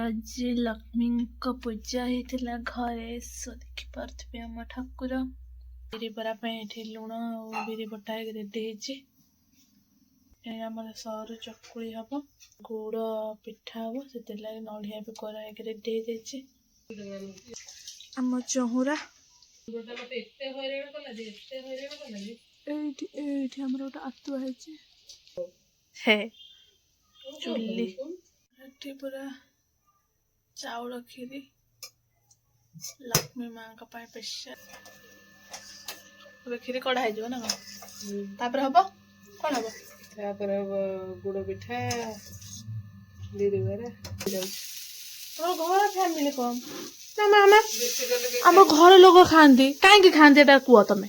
आज लक्ष्मी पूजा होता घरे सो देखी पारे आम ठाकुर बिरी बरा लुण और बिरी बटा रेडी आम सर चकुली हम गुड़ पिठा हम से नड़िया भी करा रेडी आम चहुरा गोटे आतुआ है चुली पूरा चाउल खीरी लक्ष्मी माँ का स्पेशल खीरी कड़ा है ना तापर हम कौन हम गुड़ पिठा बिरी बरा घर फैमिली कम आम घर लोग खाती कहीं खाती कह तुम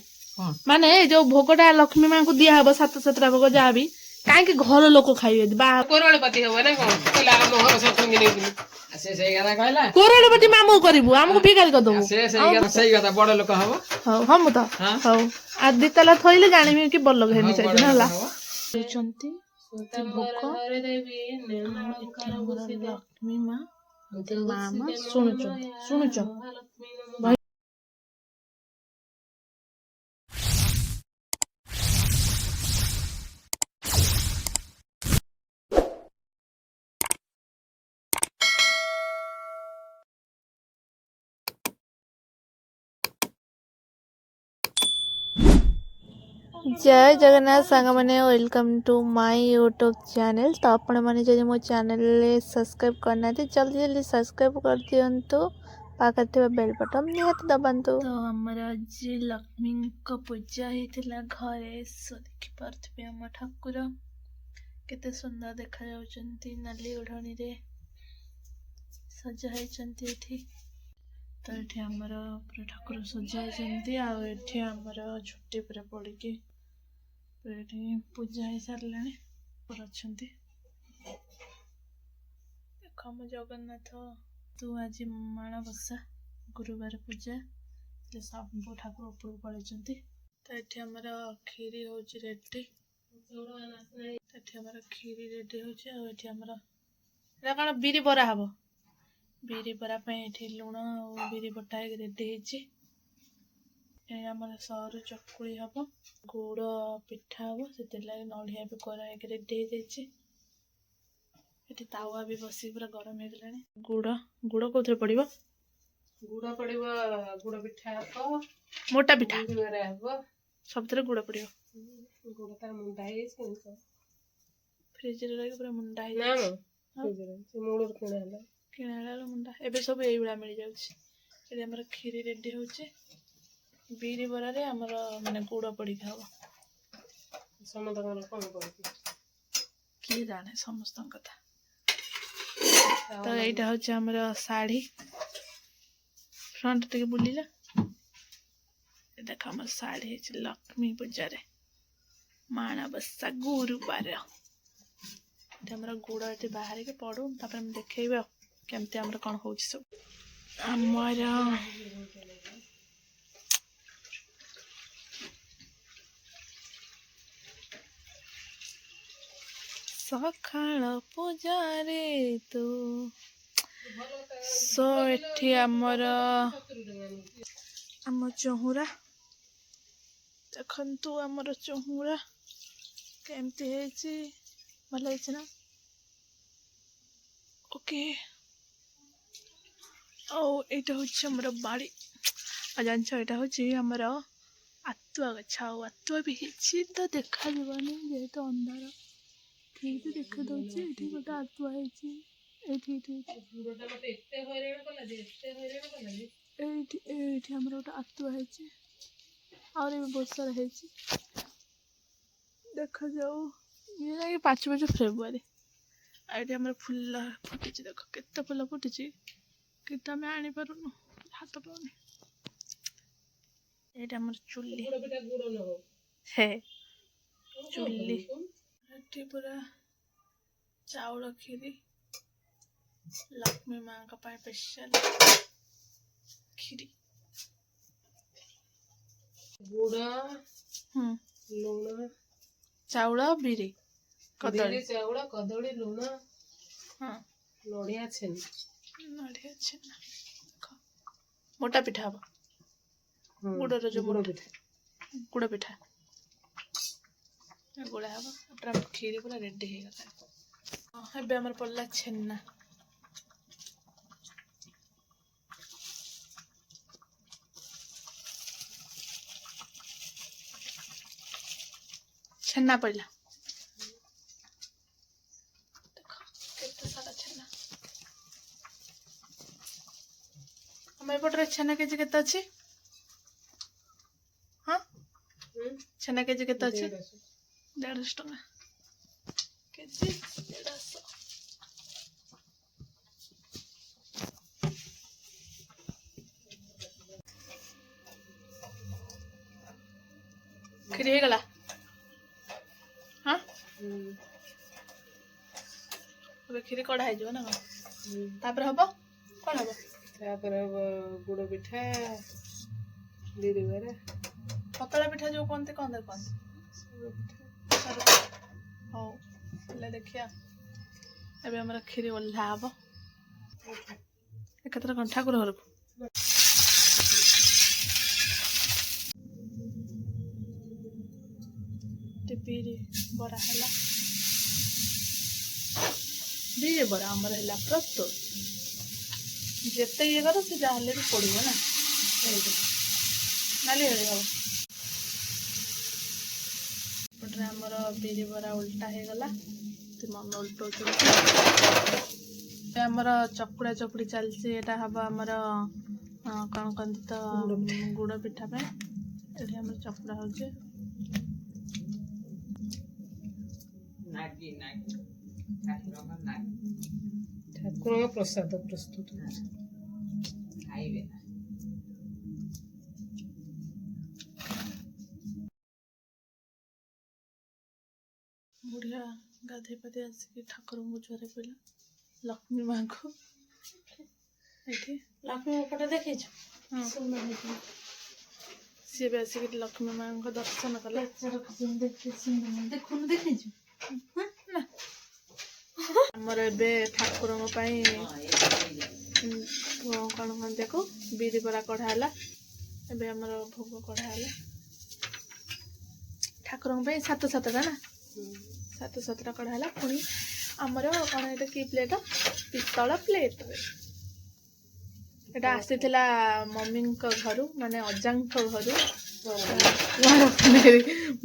माने जो भोगटा लक्ष्मी माँ को दिया हम 7-7टा भोग जहाँ भी कहीं घर लोग खाइबे कोरड़पति हम ना कोरड़पति मामू करू आमको भिखारी करदेबू बड़ लोक हम हम तो हौ आ दिताला थोइले जानिबी कि बड़ लोग हेनी चाहिए ना लक्ष्मी माँ मामा शुणुच जय जगन्नाथ सांग मैंने welcome to my YouTube channel. तो आपण मैंने जब मो चैनल सब्सक्राइब करना जल्दी जल्दी सब्सक्राइब कर दिंतु पाखे थे बेल बटन निहत दबातु। तो आमर आज लक्ष्मी पूजा होता घरे सो देखी पारे आम ठाकुर केते सुंदर देखा जाउछंती नाली ओढ़णी रे सजा होती। तो ये आमर पूरा ठाकुर सजा होती आमर झुटी पूरा पड़ी पूजा हो सारे अच्छा देख आम जगन्नाथ तू आज माणबसा गुरुवार पूजा सब ठाकुर ऊपर पड़े। तो ये आमर खीरी हूँ रेडी खीरी रेडी होमर कौन बिरी बरा हम बिरी बरा लुण और बिरी बटा रेडी आम सर चकुली हम गुड़ पिठा हम से नड़िया भी करा रेडी तावा भी बस पूरा गरम हो गला गुड़ गुड़ कौन पड़ो गुड़ पड़ो गुड़ पिठा मोटा पिठा सब गुड़ पड़ो गुड़ तार मुंडा फ्रिज पूरा मुंडा मूल किणा मुंडा एवं सब यही मिल जाए। खीरी रेडी हो बिरी बरा आमर माने गुड़ पड़ी हम समस्त किए जाने समस्त कथा। तो यहाँ हूँ आमर शाढ़ी फ्रंट टे बुलिला देख आम शाढ़ी लक्ष्मी पूजार माणबसा गुरुवार गुड़ ये बाहर के पड़ू तापर देखेबे केमती आमर कौन हो सब आमर सकाळ पूजारे तू सो एठी आमर आम चहुरा देखंतु आमर चहुरा केमती है भल है ना ओके यहाँ हूँ आमर बाड़ी जान यहाँ हूँ आमर आतुआ गछ आतुआ भी तो देखा जीवानी जेहेतु अंधार ठीक तो देखा दौर ये गोटे आतुआ आमर गोटे आतुआ और बहुत सारा देखा जाऊ ये 5 फेब्रुआरी ये आम फुल फुटी देख केते फुल फुटी कि आम आनी पारुनु हाथ पाऊनी ये आम चुली है चुली पूरा चाउल खीरी लक्ष्मी माँ का स्पेशल खीरी गुड़ लुण चाउल बिरी कदली चाउल कदली लुण नड़िया छेनी ନଡ଼ିଆ ଛେନା ମୋଟା ପିଠା ହବ ଗୁଡ଼ର ଯୋଉ ଗୁଡ଼ ମୋଟା ଗୁଡ଼ ପିଠା ଗୋଳା ହବ ପୁରା କ୍ଷୀରି ପୁରା ରେଡି ହେଇଗଲା। ଏବେ ଆମର ପଡ଼ିଲା ଛେନା ଛେନା ପଡ଼ିଲା ଦେଖ କେତେ ସାରା ଛେନା। ଆମ ଏପଟରେ ଛେନା କେଜି କେତେ ଅଛି? ହଁ ଛେନା କେଜି କେତେ ଅଛି? 150 ଟଙ୍କା କେଜି 150। କ୍ଷୀରି ହେଇଗଲା। ହଁ ଏବେ କ୍ଷୀରି କଢା ହେଇଯିବ ନା କଣ? ତାପରେ ହବ କଣ ହବ? ତାପରେ ହବ ଗୁଡ଼ ପିଠା ବିରି ବରା ପତଳା ପିଠା ଯୋଉ କହନ୍ତି କଣ କହନ୍ତି? ହଉ ହେଲେ ଦେଖିଆ ଏବେ ଆମର କ୍ଷୀରି ଓହ୍ଲା ହବ ଏକାଥରେ କଣ ଠାକୁର ଘରକୁ। ବିରି ବରା ହେଲା ବିରି ବରା ଆମର ହେଲା ପ୍ରସ୍ତୁତ। ଯେତେ ଇଏ କର ସେ ଯାହେଲେ ବି ପଡିବ ନା ନାଲି ହଳି ହବ। ଏପଟରେ ଆମର ବିରି ବରା ଉଲ୍ଟା ହେଇଗଲା ମନ ଉଲ୍ଟଉଛନ୍ତି। ଆମର ଚକୁଡ଼ା ଚକୁଡ଼ି ଚାଲିଛି ଏଇଟା ହବ ଆମର କଣ କହନ୍ତି ତ ଗୁଡ଼ ପିଠା ପାଇଁ। ଏଠି ଆମର ଚକୁଡ଼ା ହଉଛି ଠାକୁରଙ୍କ ପ୍ରସାଦ ପ୍ରସ୍ତୁତ ଖାଇବେ। ବୁଢ଼ିଆ ଗାଧେଇ ପାଧେଇ ଆସିକି ଠାକୁରଙ୍କୁ ଜ୍ୱର ପଇଲା ଲକ୍ଷ୍ମୀ ମାଙ୍କୁ ଏଠି ଲକ୍ଷ୍ମୀ ଫଟୋ ଦେଖିଛୁ? ସିଏ ବି ଆସିକି ଲକ୍ଷ୍ମୀ ମାଙ୍କ ଦର୍ଶନ କଲେ। ଦେଖୁନୁ ଦେଖିଛୁ? ନା ଆମର ଏବେ ଠାକୁରଙ୍କ ପାଇଁ କଣ କହନ୍ତି ତାକୁ ବିରି ବରା କଢା ହେଲା। ଏବେ ଆମର ଭୋଗ କଢା ହେଲା ଠାକୁରଙ୍କ ପାଇଁ 7-7ଟା ନା 7-7ଟା କଢା ହେଲା। ପୁଣି ଆମର କଣ ଏଇଟା କି ପ୍ଲେଟ? ପିତ୍ତଳ ପ୍ଲେଟରେ ଏଟା ଆସିଥିଲା ମମିଙ୍କ ଘରୁ ମାନେ ଅଜାଙ୍କ ଘରୁ କୁଆଁର ପୁନେଇ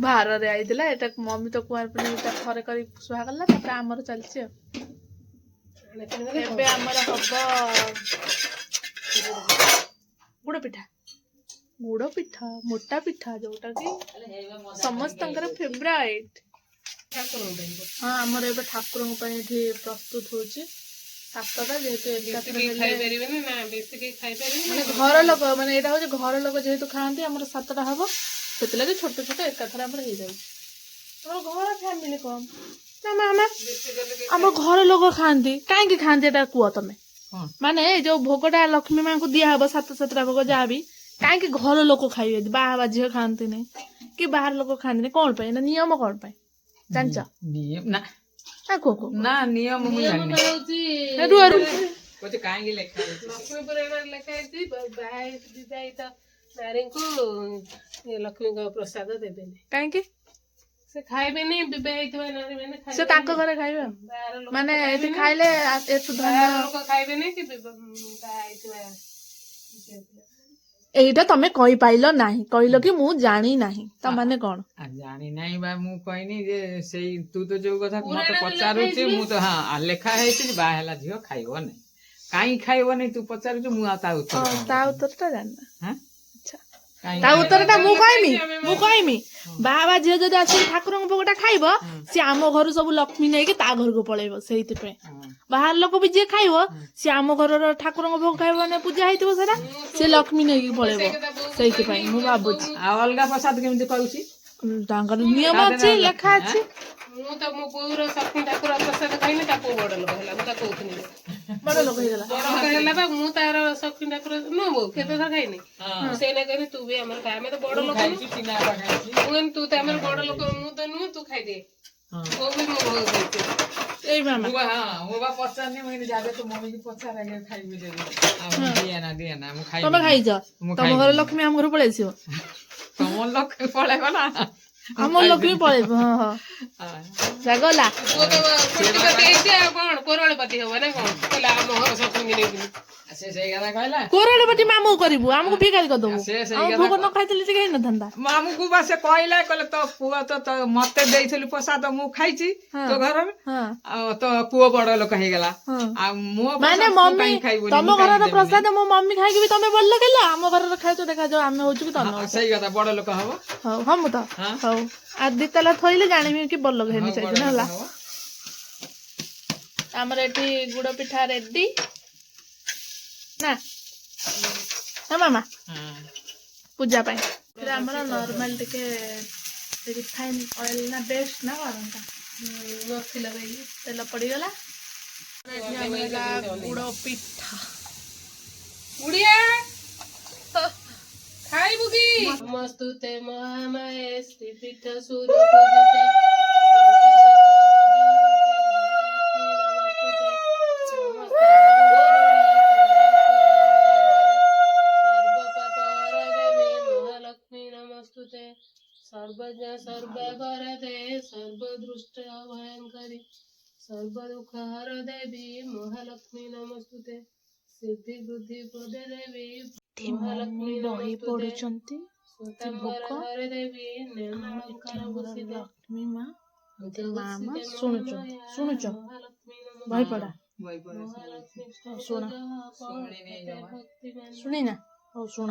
ଭାରରେ ଆଇଥିଲା। ଏଟା ମମି ତ କୁଆଁର ପୁନେଇଟା ଥରେ କରି ସୁହା କଲା ତାପରେ ଆମର ଚାଲିଛି ଆଉ। ଏବେ ଆମର ହବ ଗୁଡ଼ ପିଠା ମୋଟା ପିଠା ଯୋଉଟା କି ସମସ୍ତଙ୍କର ଫେଭରାଇଟ। ହଁ ଆମର ଏବେ ଠାକୁରଙ୍କ ପାଇଁ ଏଠି ପ୍ରସ୍ତୁତ ହଉଛି 7ଟା ଯେହେତୁ ଖାଇପାରିବେନି ନା ବେଶୀ କେହି ଖାଇପାରିବେନି ମାନେ ଘର ଲୋକ ମାନେ ଏଇଟା ହଉଛି ଘର ଲୋକ ଯେହେତୁ ଖାଆନ୍ତି ଆମର 7ଟା ହବ ସେଥିଲାଗି ଛୋଟ ଛୋଟ ଏକାଥରେ ଆମର ହେଇଯାଉଛି। ଆମର ଘର ଫ୍ୟାମିଲି କମ ଆମ ଘର ଲୋକ ଖାଆନ୍ତି କାହିଁକି ଖାଆନ୍ତି ଏଟା କୁହ ତମେ? ମାନେ ଏଇ ଯୋଉ ଭୋଗଟା ଲକ୍ଷ୍ମୀ ମାଙ୍କୁ ଦିଆହବ 7-7ଟା ଭୋଗ ଯାହାବି କାହିଁକି ଘର ଲୋକ ଖାଇବେ? ବାହା ବା ଝିଅ ଖାଆନ୍ତିନି କି ବାହାର ଲୋକ ଖାଆନ୍ତିନି କଣ ପାଇଁ? ନା ନିୟମ କଣ ପାଇଁ ଜାଣିଛ? ନା ନିୟମ ମୁଁ ଜାଣିନି। କାହିଁକି ଲେଖା ହେଇଛି ଲକ୍ଷ୍ମୀ ପୁରାଣରେ ଲେଖା ହେଇଛି ବିବାହିତ ନାରୀଙ୍କୁ ଲକ୍ଷ୍ମୀଙ୍କ ପ୍ରସାଦ ଦେବେନି। କାହିଁକି? ସେ ଖାଇବେନି ବିବାହିତ ନାରୀ ମାନେ ସେ ତାଙ୍କ ଘରେ ଖାଇବେ ମାନେ ଏଠି ଖାଇଲେ ଲୋକ ଖାଇବେନି କି ଏଇଟା ତମେ କହିପାଇଲ ନାହିଁ କହିଲ କି ମୁଁ ଜାଣି ନାହିଁ ତା ମାନେ କଣ? ଜାଣି ନାହିଁ ବା ମୁଁ କହିନି ଯେ ସେଇ ତୁ ତ ଯୋଉ କଥା ମତେ ପଚାରୁଛୁ ମୁଁ ତ ହଁ ଲେଖା ହେଇଛି ବାହା ହେଲା ଝିଅ ଖାଇବ ନାହିଁ। କାହିଁ ଖାଇବନି ତୁ ପଚାରୁଛୁ ମୁଁ ଆଉ ତା ଉତ୍ତରଟା ଜାଣିନା। ତା ଉତ୍ତରଟା ମୁଁ କହିମି ବାହା ବା ଝିଅ ଯଦି ଆସିକି ଠାକୁରଙ୍କ ଭୋଗଟା ଖାଇବ ସିଏ ଆମ ଘରୁ ସବୁ ଲକ୍ଷ୍ମୀ ନେଇକି ତା ଘରକୁ ପଳେଇବ। ସେଇଥିପାଇଁ ବାହାର ଲୋକ ବି ଯିଏ ଖାଇବ ସିଏ ଆମ ଘରର ଠାକୁରଙ୍କ ଭୋଗ ଖାଇବ ମାନେ ପୂଜା ହେଇଥିବ ସେଟା ସିଏ ଲକ୍ଷ୍ମୀ ନେଇକି ପଳେଇବ। ସେଇଥିପାଇଁ ମୁଁ ଭାବୁଛି ଆଉ ଅଲଗା ପ୍ରସାଦ କେମିତି କରୁଛି ତାଙ୍କର ନିୟମ ଅଛି ଲେଖା ଅଛି। ମୁଁ ତ ମୋ ବୋଉର ଲକ୍ଷ୍ମୀ ଠାକୁର ପ୍ରସାଦ ଖାଇନି ତା ପୁଅ ବଡ ଲୋକ ହେଲା ମୁଁ ତା କହୁଥିଲି ବଡ ଲୋକ ହେଇଗଲା ହେଲା ବା ମୁଁ ତାର ଲକ୍ଷ୍ମୀ ଠାକୁର ନୁହଁ ବୋଉ କେତେ ଥର ଖାଇନି ସେଇନା କହିନି ତୁ ବି ଆମର ଖାଇ ଆମେ ତ ବଡ ଲୋକ ମୁଁ ତୁ ତ ଆମର ବଡ ଲୋକ ମୁଁ ତ ନୁହଁ ତୁ ଖାଇଦେ वो भी मैं बहुत देती हूँ। ଏଇ ମାମା ମୁଁ ବା ପଚାରନି ମୁଁ କହିଲି ଯାବେ ତୋ ମମିକି ପଚାର ଆଗେ ଖାଇବି ଦେବି ଦିଏ ନା ମୁଁ ଖାଇବି ତମେ ଖାଇଛ ମୁଁ ତମ ଘର ଲକ୍ଷ୍ମୀ ଆମ ଘରୁ ପଳେଇ ଆସିବ ତମ ଲକ୍ଷ୍ମୀ ପଳେଇବ ନା ଆମ ଲକ୍ଷ୍ମୀ ପଳେଇବ ହଁ ହଁ ଗଲା वो तो कोटिपति ऐसे है कौन कोरड़पति हो ना कौन कहला हम घर सब नहीं नहीं ସେ ସେଇ କଥା କହିଲା କୋରଡ଼ପତି ମାମୁଁ କରିବୁ ଆମକୁ ଭିକାରୀ କରିଦବୁ ସେ ସେଇ ଆମ କଥା ଭୋଗ ନ ଖାଇଥିଲେ ଟିକେ ହେଇନଥାନ୍ତା ଆମକୁ ବା ସେ କହିଲା କହିଲେ ତୋ ପୁଅ ତ ମତେ ଦେଇଥିଲୁ ପ୍ରସାଦ ମୁଁ ଖାଇଛି ତୋ ଘରରେ ହଁ ଆଉ ତୋ ପୁଅ ବଡ ଲୋକ ହେଇଗଲା ହଁ ଆଉ ମୋ ମାନେ ପ୍ରସାଦ ତୁ ମମି କାହିଁ ଖାଇବୁନି ତମ ମୁଁ କାହିଁ ଘରର ଦେବିନି? ପ୍ରସାଦ ମୋ ମମି ଖାଇକି ବି ତମେ ଭଲ ହେଲା ଆମ ଘରର ଖାଇଛ ଦେଖାଯାଉ ଆମେ ହଉଛୁ କି ତମେ ହଁ, ହଉଛ ସେଇ କଥା ବଡ ଲୋକ ହବ ହଉ ହଁ ମୁଁ ତ ହଁ। ହଉ ଆଉ ଦି ତାଲା ଥୋଇଲେ ଜାଣିବି କି ବଲ ହଁ, ଘେନି ବଡ ସେଇଦିନ ଲୋକ ହେଲା ହବ। ଆମର ଏଠି ଗୁଡ଼ ପିଠା ରେଡି ନା ହଁ ମାମା ହଁ। ପୂଜା ପାଇଁ ଏଥିରେ ଆମର ନର୍ମାଲ ଟିକେ ରିଫାଇନ୍ ଅଏଲ ନା ବେଷ୍ଟ ନା କଣ नथिला भाई ତେଲ ପଡିଗଲା ଏଠି ଆମର ହେଲା ଗୁଡ଼ ପିଠା उड़िया खाई बुकी मस्तुते महामाये श्री पीठ सूर्य पूजिते सर्वज्ञ सर्ववरदे सर्वदृष्ट भयंकरी सर्वदुःख हर देवी महालक्ष्मी नमस्तुते सिद्धि बुद्धि प्रदे देवी महालक्ष्मी ବହି नमस्तुते ପଢୁଛନ୍ତି स्वतंबर हरे देवी निर्मलंकार भूषिते ଲକ୍ଷ୍ମୀ ମା ମାମା जगत्सिते ଶୁଣୁଛନ୍ତି ଶୁଣୁଛ महालक्ष्मी ବହି ପଢା ବହି ପଢା महालक्ष्मी ଶୁଣ भक्ति ଶୁଣିନା ହଉ ଶୁଣ